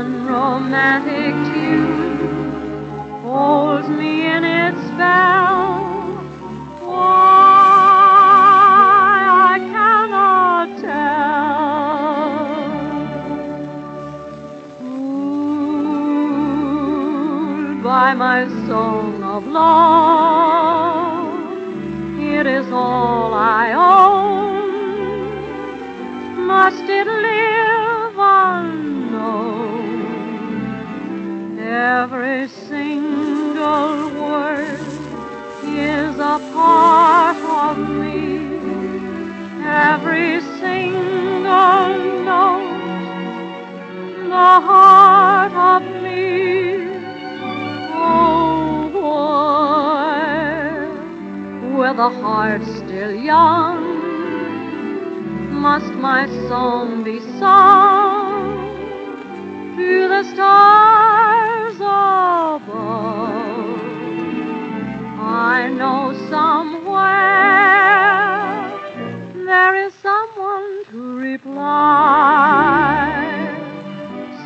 unromantic tune holds me in its spell. Why, I cannot tell. Fooled by my song of love, it is all I own. Must it live unknown? Every single word is a part of me. Every single note, the heart of me. Oh boy, with a heart still young, must my song be sung to the stars above? I know somewhere there is someone to reply,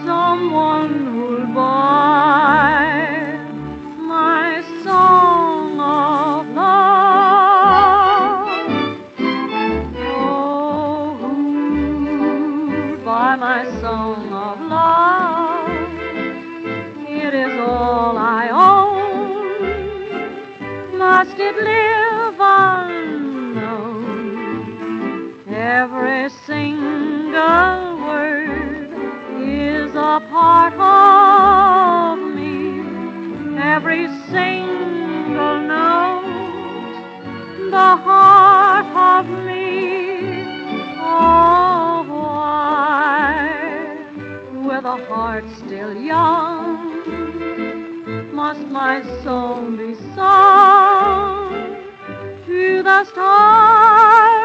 someone who'll buy my song of love. Oh, who'd buy my song of love? It is all I own. Must it live unknown? Every single word is a part of me. Every single note, the heart of me. Oh, why, with a heart still young, must my song be sung to the stars?